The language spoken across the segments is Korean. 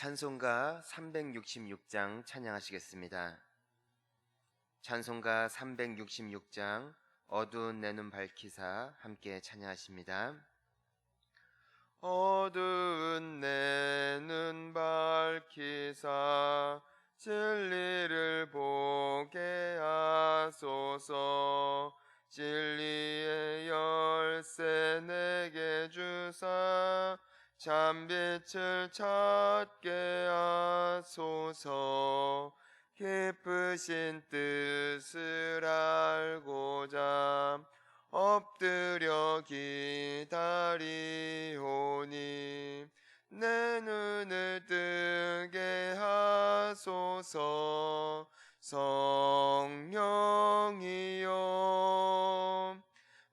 찬송가 366장 찬양하시겠습니다. 찬송가 366장 어두운 내 눈 밝히사 함께 찬양하십니다. 어두운 내 눈 밝히사 진리를 보게 하소서. 진리의 열쇠 내게 주사 참빛을 찾게 하소서. 깊으신 뜻을 알고자 엎드려 기다리오니 내 눈을 뜨게 하소서. 성령이여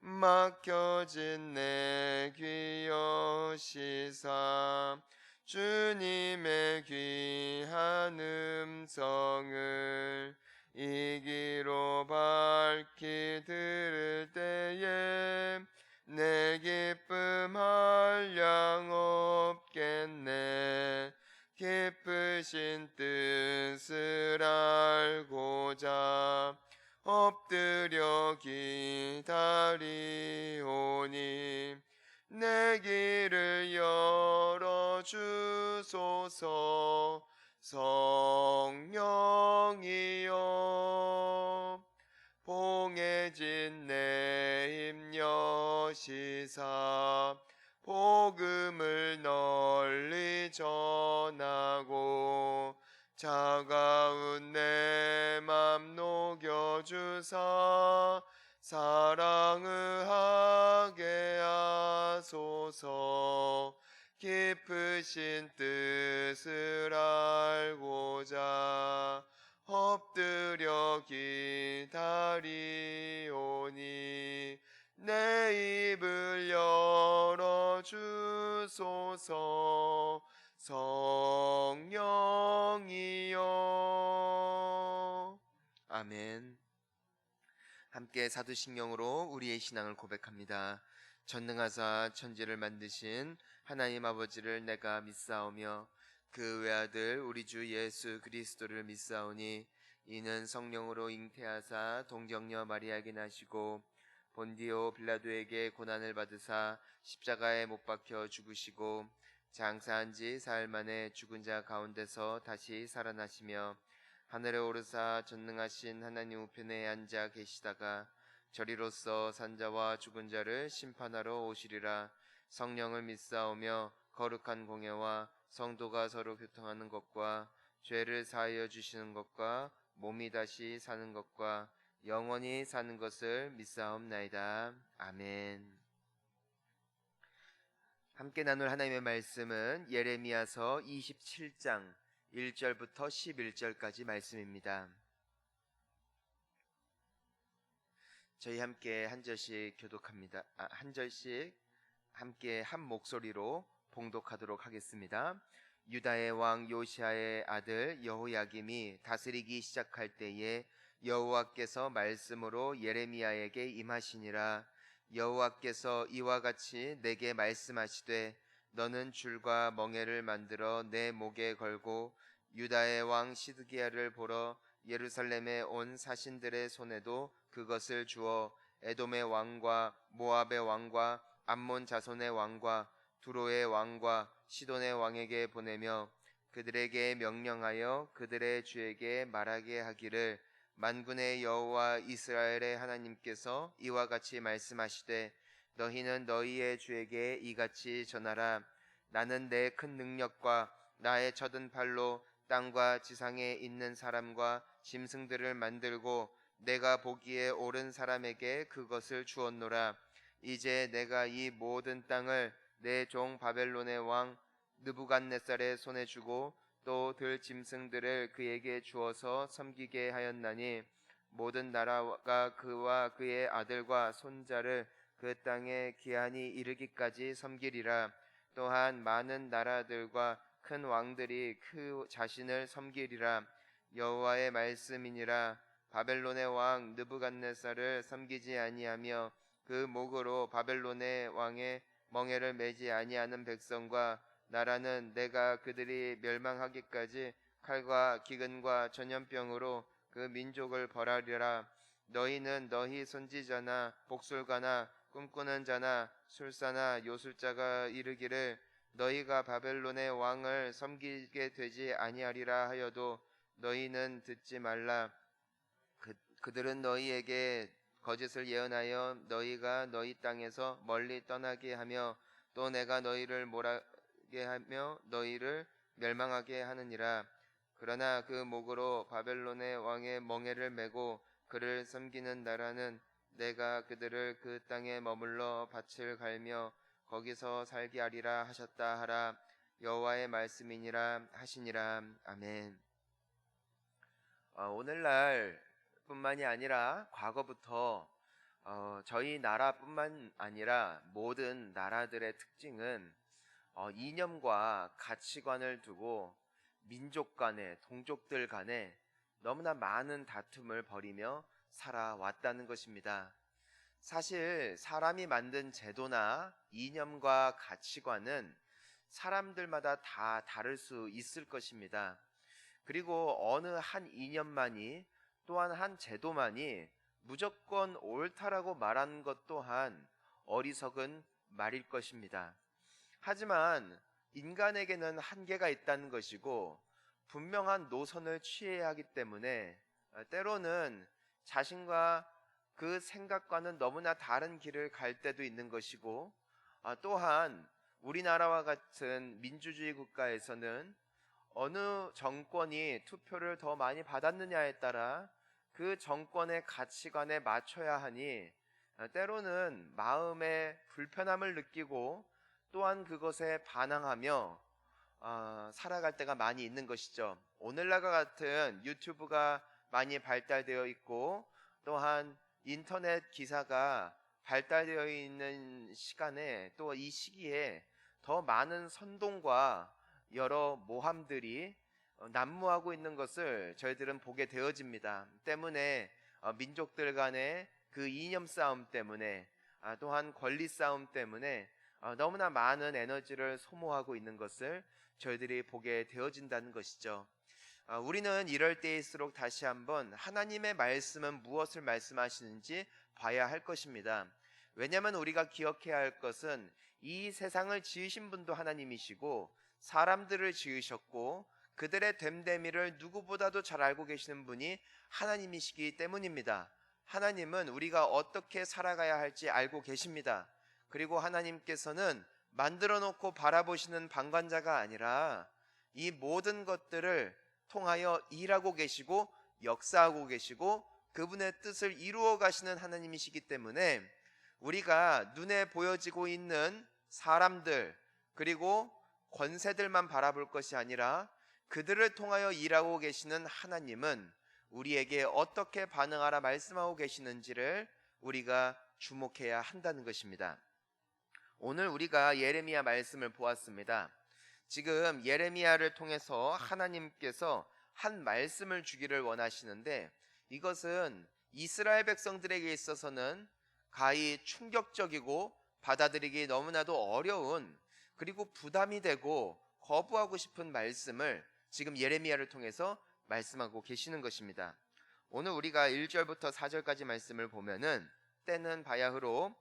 막혀진 내 귀 여시사 주님의 귀한 음성을 이 귀로 밝히 들을 때에 내 기쁨 한량 없겠네. 깊으신 뜻을 알고자 엎드려 기다리오니 내 길을 열어주소서. 성령이여 봉해진 내 힘 여시사 복음을 널리 전하고 차가운 내 맘 녹여주사 사랑을 하게 하소서. 깊으신 뜻을 알고자 엎드려 기다리오니 내 입을 열어주소서. 성령이여. 아멘. 함께 사도신경으로 우리의 신앙을 고백합니다. 전능하사 천지를 만드신 하나님 아버지를 내가 믿사오며 그 외아들 우리 주 예수 그리스도를 믿사오니 이는 성령으로 잉태하사 동정녀 마리아에게 나시고 본디오 빌라도에게 고난을 받으사 십자가에 못 박혀 죽으시고 장사한 지 사흘 만에 죽은 자 가운데서 다시 살아나시며 하늘에 오르사 전능하신 하나님 우편에 앉아 계시다가 저리로서 산자와 죽은 자를 심판하러 오시리라. 성령을 믿사오며 거룩한 공예와 성도가 서로 교통하는 것과 죄를 사하여 주시는 것과 몸이 다시 사는 것과 영원히 사는 것을 믿사옵나이다. 아멘. 함께 나눌 하나님의 말씀은 예레미야서 27장 1절부터 11절까지 말씀입니다. 저희 함께 한 절씩 교독합니다. 한 절씩 함께 한 목소리로 봉독하도록 하겠습니다. 유다의 왕 요시아의 아들 여호야김이 다스리기 시작할 때에 여호와께서 말씀으로 예레미야에게 임하시니라. 여호와께서 이와 같이 내게 말씀하시되 너는 줄과 멍에를 만들어 내 목에 걸고 유다의 왕 시드기야를 보러 예루살렘에 온 사신들의 손에도 그것을 주어 에돔의 왕과 모압의 왕과 암몬 자손의 왕과 두로의 왕과 시돈의 왕에게 보내며 그들에게 명령하여 그들의 주에게 말하게 하기를 만군의 여호와 이스라엘의 하나님께서 이와 같이 말씀하시되 너희는 너희의 주에게 이같이 전하라. 나는 내 큰 능력과 나의 젖은 팔로 땅과 지상에 있는 사람과 짐승들을 만들고 내가 보기에 옳은 사람에게 그것을 주었노라. 이제 내가 이 모든 땅을 내 종 바벨론의 왕 느부갓네살의 손에 주고 또 들 짐승들을 그에게 주어서 섬기게 하였나니 모든 나라가 그와 그의 아들과 손자를 그 땅에 기한이 이르기까지 섬기리라. 또한 많은 나라들과 큰 왕들이 그 자신을 섬기리라. 여호와의 말씀이니라. 바벨론의 왕 느부갓네살을 섬기지 아니하며 그 목으로 바벨론의 왕의 멍에를 매지 아니하는 백성과 나라는 내가 그들이 멸망하기까지 칼과 기근과 전염병으로 그 민족을 벌하리라. 너희는 너희 선지자나 복술가나 꿈꾸는 자나 술사나 요술자가 이르기를 너희가 바벨론의 왕을 섬기게 되지 아니하리라 하여도 너희는 듣지 말라. 그들은 너희에게 거짓을 예언하여 너희가 너희 땅에서 멀리 떠나게 하며 또 내가 너희를 몰하게 하며 너희를 멸망하게 하느니라. 그러나 그 목으로 바벨론의 왕의 멍에를 메고 그를 섬기는 나라는 내가 그들을 그 땅에 머물러 밭을 갈며 거기서 살게 하리라 하셨다 하라. 여호와의 말씀이니라 하시니라. 아멘. 오늘날 뿐만이 아니라 과거부터 저희 나라뿐만 아니라 모든 나라들의 특징은 이념과 가치관을 두고 민족 간에 동족들 간에 너무나 많은 다툼을 벌이며 살아왔다는 것입니다. 사실 사람이 만든 제도나 이념과 가치관은 사람들마다 다 다를 수 있을 것입니다. 그리고 어느 한 이념만이 또한 한 제도만이 무조건 옳다라고 말하는 것 또한 어리석은 말일 것입니다. 하지만 인간에게는 한계가 있다는 것이고 분명한 노선을 취해야 하기 때문에 때로는 자신과 그 생각과는 너무나 다른 길을 갈 때도 있는 것이고 또한 우리나라와 같은 민주주의 국가에서는 어느 정권이 투표를 더 많이 받았느냐에 따라 그 정권의 가치관에 맞춰야 하니 때로는 마음에 불편함을 느끼고 또한 그것에 반항하며 살아갈 때가 많이 있는 것이죠. 오늘날과 같은 유튜브가 많이 발달되어 있고 또한 인터넷 기사가 발달되어 있는 시간에 또 이 시기에 더 많은 선동과 여러 모함들이 난무하고 있는 것을 저희들은 보게 되어집니다. 때문에 민족들 간의 그 이념 싸움 때문에 또한 권리 싸움 때문에 너무나 많은 에너지를 소모하고 있는 것을 저희들이 보게 되어진다는 것이죠. 우리는 이럴 때일수록 다시 한번 하나님의 말씀은 무엇을 말씀하시는지 봐야 할 것입니다. 왜냐하면 우리가 기억해야 할 것은 이 세상을 지으신 분도 하나님이시고 사람들을 지으셨고 그들의 됨됨이를 누구보다도 잘 알고 계시는 분이 하나님이시기 때문입니다. 하나님은 우리가 어떻게 살아가야 할지 알고 계십니다. 그리고 하나님께서는 만들어 놓고 바라보시는 방관자가 아니라 이 모든 것들을 통하여 일하고 계시고 역사하고 계시고 그분의 뜻을 이루어 가시는 하나님이시기 때문에 우리가 눈에 보여지고 있는 사람들 그리고 권세들만 바라볼 것이 아니라 그들을 통하여 일하고 계시는 하나님은 우리에게 어떻게 반응하라 말씀하고 계시는지를 우리가 주목해야 한다는 것입니다. 오늘 우리가 예레미야 말씀을 보았습니다. 지금 예레미야를 통해서 하나님께서 한 말씀을 주기를 원하시는데 이것은 이스라엘 백성들에게 있어서는 가히 충격적이고 받아들이기 너무나도 어려운 그리고 부담이 되고 거부하고 싶은 말씀을 지금 예레미야를 통해서 말씀하고 계시는 것입니다. 오늘 우리가 1절부터 4절까지 말씀을 보면은 때는 바야흐로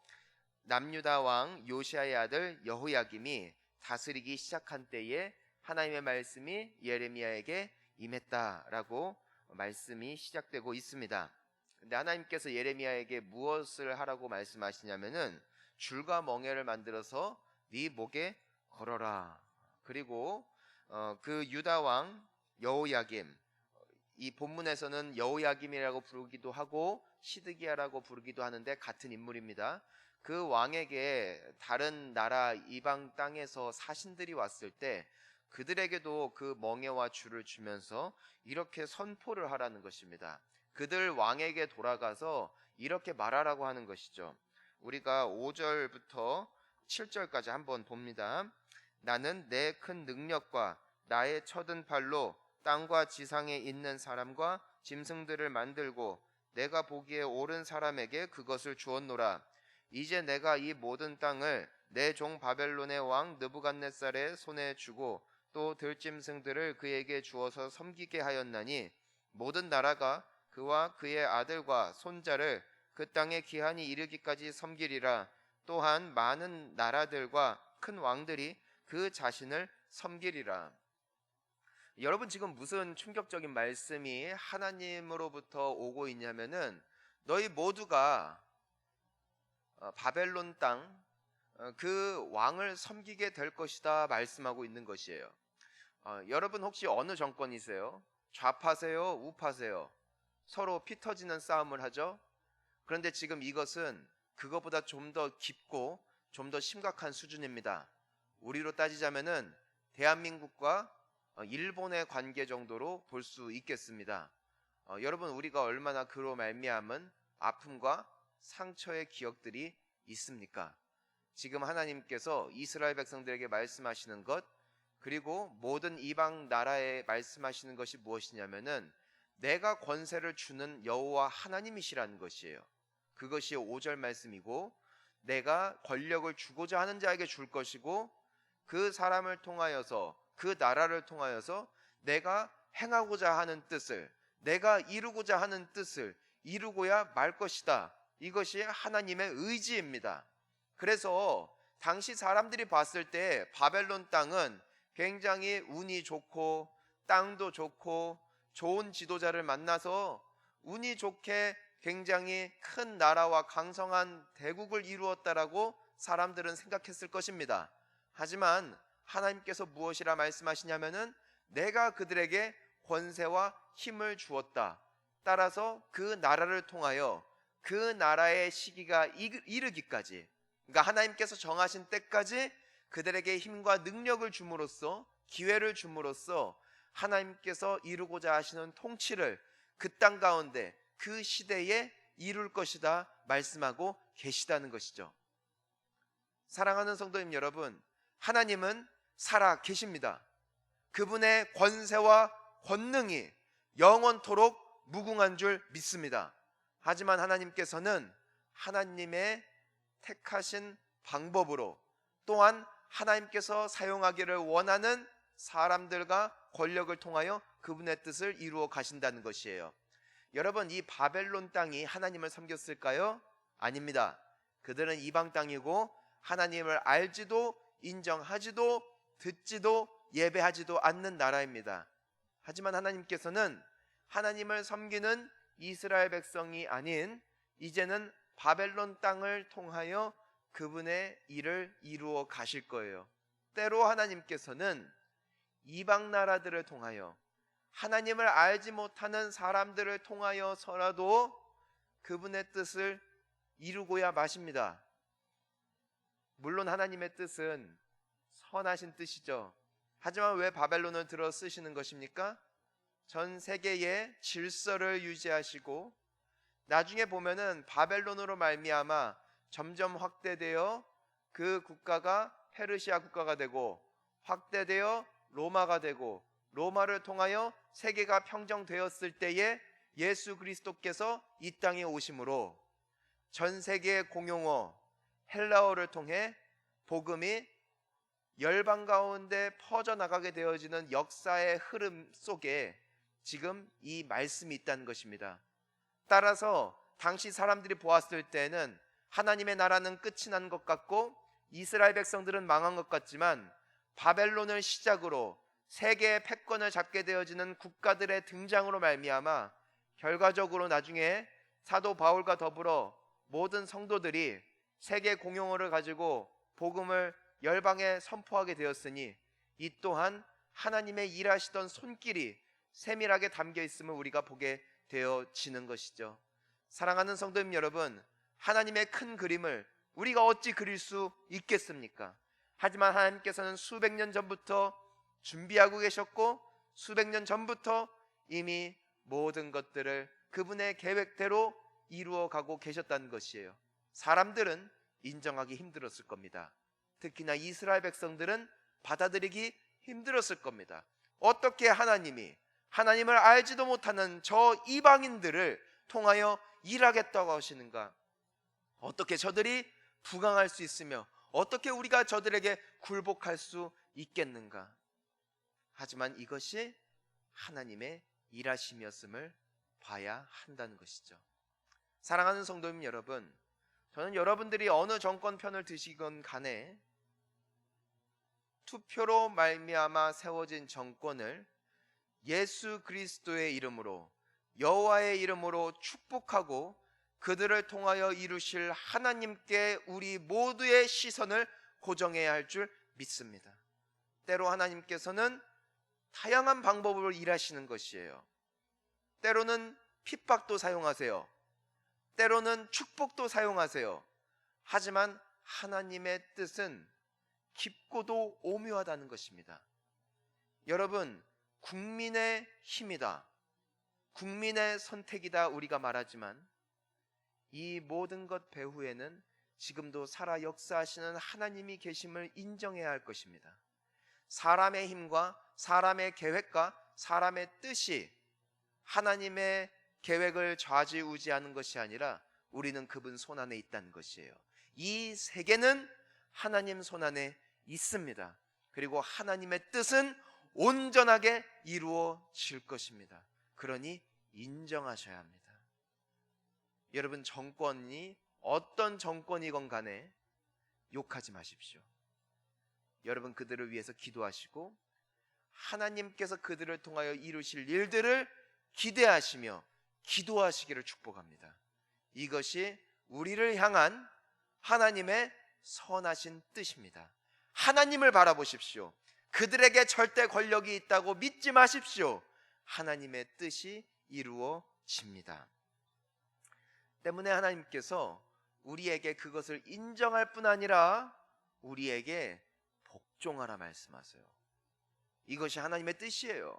남유다 왕 요시야의 아들 여호야김이 다스리기 시작한 때에 하나님의 말씀이 예레미야에게 임했다라고 말씀이 시작되고 있습니다. 근데 하나님께서 예레미야에게 무엇을 하라고 말씀하시냐면은 줄과 멍에를 만들어서 네 목에 걸어라. 그리고 그 유다 왕 여호야김, 이 본문에서는 여호야김이라고 부르기도 하고 시드기야라고 부르기도 하는데 같은 인물입니다. 그 왕에게 다른 나라 이방 땅에서 사신들이 왔을 때 그들에게도 그 멍에와 줄을 주면서 이렇게 선포를 하라는 것입니다. 그들 왕에게 돌아가서 이렇게 말하라고 하는 것이죠. 우리가 5절부터 7절까지 한번 봅니다. 나는 내 큰 능력과 나의 쳐든 팔로 땅과 지상에 있는 사람과 짐승들을 만들고 내가 보기에 옳은 사람에게 그것을 주었노라. 이제 내가 이 모든 땅을 내 종 바벨론의 왕 느부갓네살의 손에 주고 또 들짐승들을 그에게 주어서 섬기게 하였나니 모든 나라가 그와 그의 아들과 손자를 그 땅에 기한이 이르기까지 섬기리라. 또한 많은 나라들과 큰 왕들이 그 자신을 섬기리라. 여러분, 지금 무슨 충격적인 말씀이 하나님으로부터 오고 있냐면은 너희 모두가 바벨론 땅 그 왕을 섬기게 될 것이다 말씀하고 있는 것이에요. 여러분 혹시 어느 정권이세요? 좌파세요? 우파세요? 서로 피 터지는 싸움을 하죠. 그런데 지금 이것은 그것보다 좀 더 깊고 좀 더 심각한 수준입니다. 우리로 따지자면은 대한민국과 일본의 관계 정도로 볼 수 있겠습니다. 여러분, 우리가 얼마나 그로 말미암은 아픔과 상처의 기억들이 있습니까? 지금 하나님께서 이스라엘 백성들에게 말씀하시는 것, 그리고 모든 이방 나라에 말씀하시는 것이 무엇이냐면은 내가 권세를 주는 여호와 하나님이시라는 것이에요. 그것이 5절 말씀이고, 내가 권력을 주고자 하는 자에게 줄 것이고 그 사람을 통하여서, 그 나라를 통하여서 내가 행하고자 하는 뜻을, 내가 이루고자 하는 뜻을 이루고야 말 것이다. 이것이 하나님의 의지입니다. 그래서 당시 사람들이 봤을 때 바벨론 땅은 굉장히 운이 좋고 땅도 좋고 좋은 지도자를 만나서 운이 좋게 굉장히 큰 나라와 강성한 대국을 이루었다라고 사람들은 생각했을 것입니다. 하지만 하나님께서 무엇이라 말씀하시냐면은 내가 그들에게 권세와 힘을 주었다. 따라서 그 나라를 통하여 그 나라의 시기가 이르기까지, 그러니까 하나님께서 정하신 때까지 그들에게 힘과 능력을 줌으로써, 기회를 줌으로써 하나님께서 이루고자 하시는 통치를 그 땅 가운데 그 시대에 이룰 것이다 말씀하고 계시다는 것이죠. 사랑하는 성도님 여러분, 하나님은 살아 계십니다. 그분의 권세와 권능이 영원토록 무궁한 줄 믿습니다. 하지만 하나님께서는 하나님의 택하신 방법으로, 또한 하나님께서 사용하기를 원하는 사람들과 권력을 통하여 그분의 뜻을 이루어 가신다는 것이에요. 여러분, 이 바벨론 땅이 하나님을 섬겼을까요? 아닙니다. 그들은 이방 땅이고 하나님을 알지도 인정하지도 듣지도 예배하지도 않는 나라입니다. 하지만 하나님께서는 하나님을 섬기는 이스라엘 백성이 아닌 이제는 바벨론 땅을 통하여 그분의 일을 이루어 가실 거예요. 때로 하나님께서는 이방 나라들을 통하여, 하나님을 알지 못하는 사람들을 통하여서라도 그분의 뜻을 이루고야 마십니다. 물론 하나님의 뜻은 선하신 뜻이죠. 하지만 왜 바벨론을 들어 쓰시는 것입니까? 전 세계의 질서를 유지하시고, 나중에 보면은 바벨론으로 말미암아 점점 확대되어 그 국가가 페르시아 국가가 되고, 확대되어 로마가 되고, 로마를 통하여 세계가 평정되었을 때에 예수 그리스도께서 이 땅에 오심으로 전 세계의 공용어 헬라어를 통해 복음이 열방 가운데 퍼져나가게 되어지는 역사의 흐름 속에 지금 이 말씀이 있다는 것입니다. 따라서 당시 사람들이 보았을 때는 하나님의 나라는 끝이 난 것 같고 이스라엘 백성들은 망한 것 같지만, 바벨론을 시작으로 세계의 패권을 잡게 되어지는 국가들의 등장으로 말미암아 결과적으로 나중에 사도 바울과 더불어 모든 성도들이 세계 공용어를 가지고 복음을 열방에 선포하게 되었으니, 이 또한 하나님의 일하시던 손길이 세밀하게 담겨 있음을 우리가 보게 되어지는 것이죠. 사랑하는 성도님 여러분, 하나님의 큰 그림을 우리가 어찌 그릴 수 있겠습니까? 하지만 하나님께서는 수백 년 전부터 준비하고 계셨고, 수백 년 전부터 이미 모든 것들을 그분의 계획대로 이루어 가고 계셨다는 것이에요. 사람들은 인정하기 힘들었을 겁니다. 특히나 이스라엘 백성들은 받아들이기 힘들었을 겁니다. 어떻게 하나님이 하나님을 알지도 못하는 저 이방인들을 통하여 일하겠다고 하시는가? 어떻게 저들이 부강할 수 있으며 어떻게 우리가 저들에게 굴복할 수 있겠는가? 하지만 이것이 하나님의 일하심이었음을 봐야 한다는 것이죠. 사랑하는 성도님 여러분, 저는 여러분들이 어느 정권 편을 드시건 간에 투표로 말미암아 세워진 정권을 예수 그리스도의 이름으로, 여호와의 이름으로 축복하고 그들을 통하여 이루실 하나님께 우리 모두의 시선을 고정해야 할 줄 믿습니다. 때로 하나님께서는 다양한 방법으로 일하시는 것이에요. 때로는 핍박도 사용하세요. 때로는 축복도 사용하세요. 하지만 하나님의 뜻은 깊고도 오묘하다는 것입니다. 여러분, 국민의 힘이다, 국민의 선택이다 우리가 말하지만 이 모든 것 배후에는 지금도 살아 역사하시는 하나님이 계심을 인정해야 할 것입니다. 사람의 힘과 사람의 계획과 사람의 뜻이 하나님의 계획을 좌지우지하는 것이 아니라 우리는 그분 손안에 있다는 것이에요. 이 세계는 하나님 손안에 있습니다. 그리고 하나님의 뜻은 온전하게 이루어질 것입니다. 그러니 인정하셔야 합니다. 여러분, 정권이 어떤 정권이건 간에 욕하지 마십시오. 여러분, 그들을 위해서 기도하시고 하나님께서 그들을 통하여 이루실 일들을 기대하시며 기도하시기를 축복합니다. 이것이 우리를 향한 하나님의 선하신 뜻입니다. 하나님을 바라보십시오. 그들에게 절대 권력이 있다고 믿지 마십시오. 하나님의 뜻이 이루어집니다. 때문에 하나님께서 우리에게 그것을 인정할 뿐 아니라 우리에게 복종하라 말씀하세요. 이것이 하나님의 뜻이에요.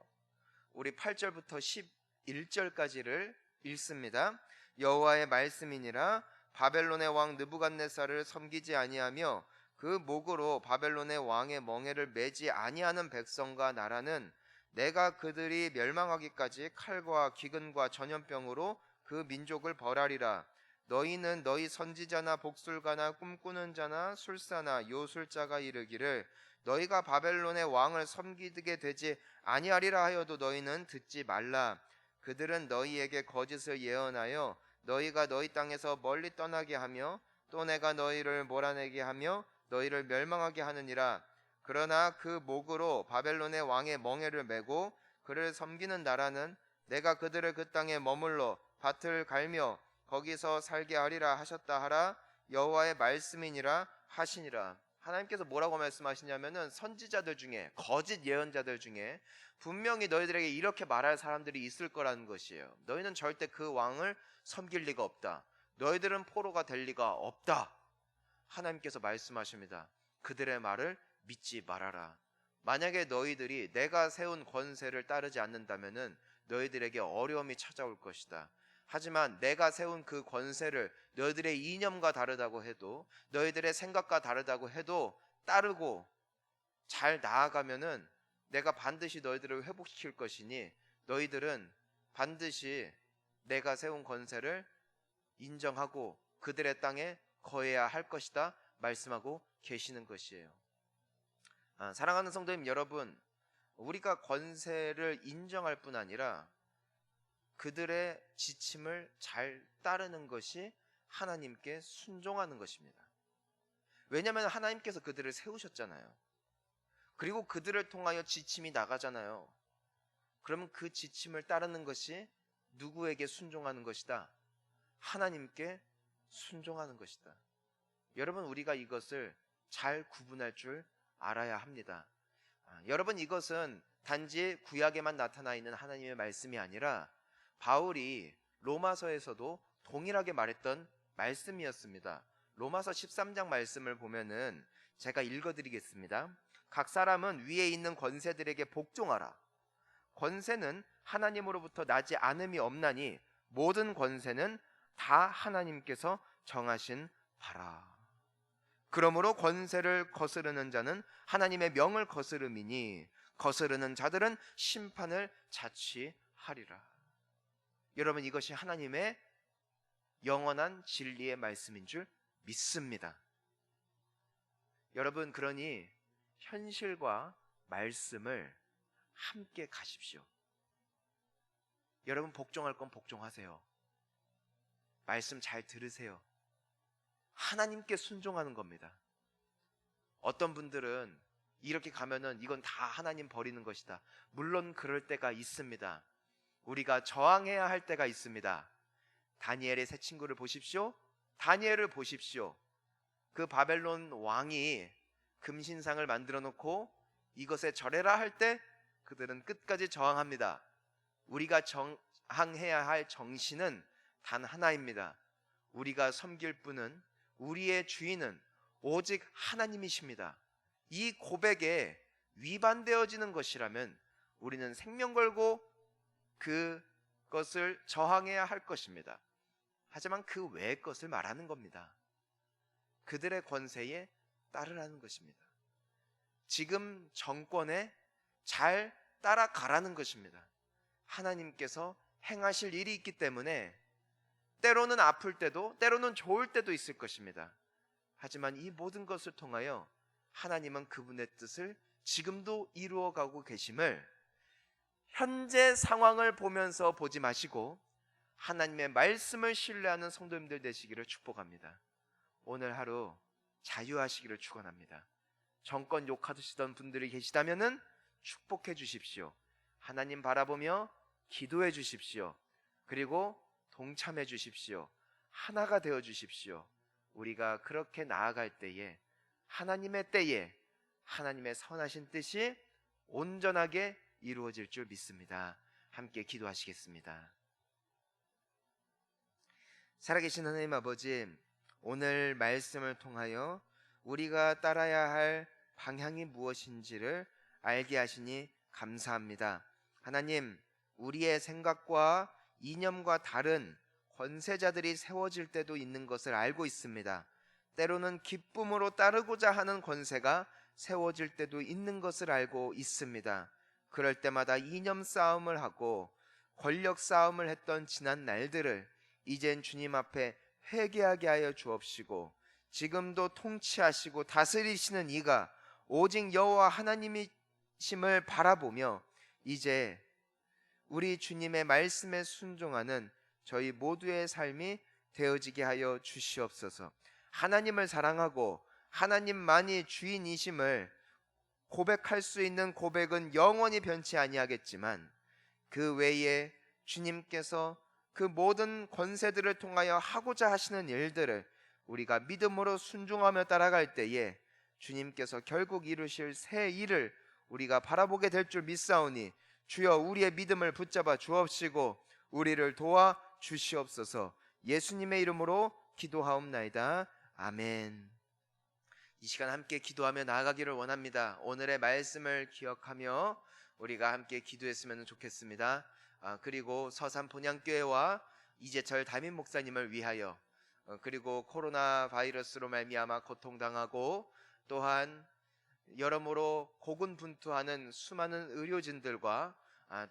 우리 8절부터 11절까지를 읽습니다. 여호와의 말씀이니라. 바벨론의 왕 느부갓네살을 섬기지 아니하며 그 목으로 바벨론의 왕의 멍에를 매지 아니하는 백성과 나라는 내가 그들이 멸망하기까지 칼과 기근과 전염병으로 그 민족을 벌하리라. 너희는 너희 선지자나 복술가나 꿈꾸는 자나 술사나 요술자가 이르기를 너희가 바벨론의 왕을 섬기게 되지 아니하리라 하여도 너희는 듣지 말라. 그들은 너희에게 거짓을 예언하여 너희가 너희 땅에서 멀리 떠나게 하며 또 내가 너희를 몰아내게 하며 너희를 멸망하게 하느니라. 그러나 그 목으로 바벨론의 왕의 멍에를 메고 그를 섬기는 나라는 내가 그들을 그 땅에 머물러 밭을 갈며 거기서 살게 하리라 하셨다 하라. 여호와의 말씀이니라 하시니라. 하나님께서 뭐라고 말씀하시냐면은 선지자들 중에, 거짓 예언자들 중에 분명히 너희들에게 이렇게 말할 사람들이 있을 거라는 것이에요. 너희는 절대 그 왕을 섬길 리가 없다. 너희들은 포로가 될 리가 없다. 하나님께서 말씀하십니다. 그들의 말을 믿지 말아라. 만약에 너희들이 내가 세운 권세를 따르지 않는다면은 너희들에게 어려움이 찾아올 것이다. 하지만 내가 세운 그 권세를 너희들의 이념과 다르다고 해도, 너희들의 생각과 다르다고 해도 따르고 잘 나아가면은 내가 반드시 너희들을 회복시킬 것이니 너희들은 반드시 내가 세운 권세를 인정하고 그들의 땅에 거해야 할 것이다 말씀하고 계시는 것이에요. 사랑하는 성도님 여러분, 우리가 권세를 인정할 뿐 아니라 그들의 지침을 잘 따르는 것이 하나님께 순종하는 것입니다. 왜냐하면 하나님께서 그들을 세우셨잖아요. 그리고 그들을 통하여 지침이 나가잖아요. 그러면 그 지침을 따르는 것이 누구에게 순종하는 것이다? 하나님께 순종하는 것이다. 여러분, 우리가 이것을 잘 구분할 줄 알아야 합니다. 여러분, 이것은 단지 구약에만 나타나 있는 하나님의 말씀이 아니라 바울이 로마서에서도 동일하게 말했던 말씀이었습니다. 로마서 13장 말씀을 보면은 제가 읽어드리겠습니다. 각 사람은 위에 있는 권세들에게 복종하라. 권세는 하나님으로부터 나지 않음이 없나니 모든 권세는 다 하나님께서 정하신 바라. 그러므로 권세를 거스르는 자는 하나님의 명을 거스름이니 거스르는 자들은 심판을 자취하리라. 여러분, 이것이 하나님의 영원한 진리의 말씀인 줄 믿습니다. 여러분, 그러니 현실과 말씀을 함께 가십시오. 여러분, 복종할 건 복종하세요. 말씀 잘 들으세요. 하나님께 순종하는 겁니다. 어떤 분들은 이렇게 가면은 이건 다 하나님 버리는 것이다. 물론 그럴 때가 있습니다. 우리가 저항해야 할 때가 있습니다. 다니엘의 세 친구를 보십시오. 다니엘을 보십시오. 그 바벨론 왕이 금신상을 만들어 놓고 이것에 절해라 할 때 그들은 끝까지 저항합니다. 우리가 저항해야 할 정신은 단 하나입니다. 우리가 섬길 분은, 우리의 주인은 오직 하나님이십니다. 이 고백에 위반되어지는 것이라면 우리는 생명 걸고 그것을 저항해야 할 것입니다. 하지만 그 외의 것을 말하는 겁니다. 그들의 권세에 따르라는 것입니다. 지금 정권에 잘 따라가라는 것입니다. 하나님께서 행하실 일이 있기 때문에 때로는 아플 때도, 때로는 좋을 때도 있을 것입니다. 하지만 이 모든 것을 통하여 하나님은 그분의 뜻을 지금도 이루어가고 계심을 현재 상황을 보면서 보지 마시고 하나님의 말씀을 신뢰하는 성도님들 되시기를 축복합니다. 오늘 하루 자유하시기를 축원합니다. 정권 욕하시던 분들이 계시다면은 축복해 주십시오. 하나님 바라보며 기도해 주십시오. 그리고 동참해 주십시오. 하나가 되어 주십시오. 우리가 그렇게 나아갈 때에 하나님의 선하신 뜻이 온전하게 이루어질 줄 믿습니다. 함께 기도하시겠습니다. 살아계신 하나님 아버지, 오늘 말씀을 통하여 우리가 따라야 할 방향이 무엇인지를 알게 하시니 감사합니다. 하나님, 우리의 생각과 이념과 다른 권세자들이 세워질 때도 있는 것을 알고 있습니다. 때로는 기쁨으로 따르고자 하는 권세가 세워질 때도 있는 것을 알고 있습니다. 그럴 때마다 이념 싸움을 하고 권력 싸움을 했던 지난 날들을 이젠 주님 앞에 회개하게 하여 주옵시고, 지금도 통치하시고 다스리시는 이가 오직 여호와 하나님이심을 바라보며 이제 우리 주님의 말씀에 순종하는 저희 모두의 삶이 되어지게 하여 주시옵소서. 하나님을 사랑하고 하나님만이 주인이심을 고백할 수 있는 고백은 영원히 변치 아니하겠지만, 그 외에 주님께서 그 모든 권세들을 통하여 하고자 하시는 일들을 우리가 믿음으로 순종하며 따라갈 때에 주님께서 결국 이루실 새 일을 우리가 바라보게 될 줄 믿사오니, 주여 우리의 믿음을 붙잡아 주옵시고 우리를 도와 주시옵소서. 예수님의 이름으로 기도하옵나이다. 아멘. 이 시간 함께 기도하며 나아가기를 원합니다. 오늘의 말씀을 기억하며 우리가 함께 기도했으면 좋겠습니다. 그리고 서산 본향교회와 이재철 담임 목사님을 위하여, 그리고 코로나 바이러스로 말미암아 고통당하고 또한 여러모로 고군분투하는 수많은 의료진들과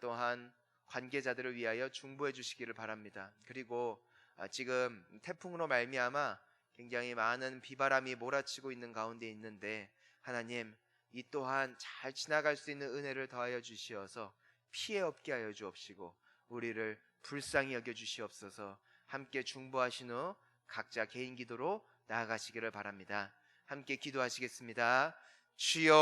또한 관계자들을 위하여 중보해 주시기를 바랍니다. 그리고 지금 태풍으로 말미암아 굉장히 많은 비바람이 몰아치고 있는 가운데 있는데, 하나님 이 또한 잘 지나갈 수 있는 은혜를 더하여 주시어서 피해 없게 하여 주옵시고 우리를 불쌍히 여겨 주시옵소서. 함께 중보하신 후 각자 개인 기도로 나아가시기를 바랍니다. 함께 기도하시겠습니다. 주여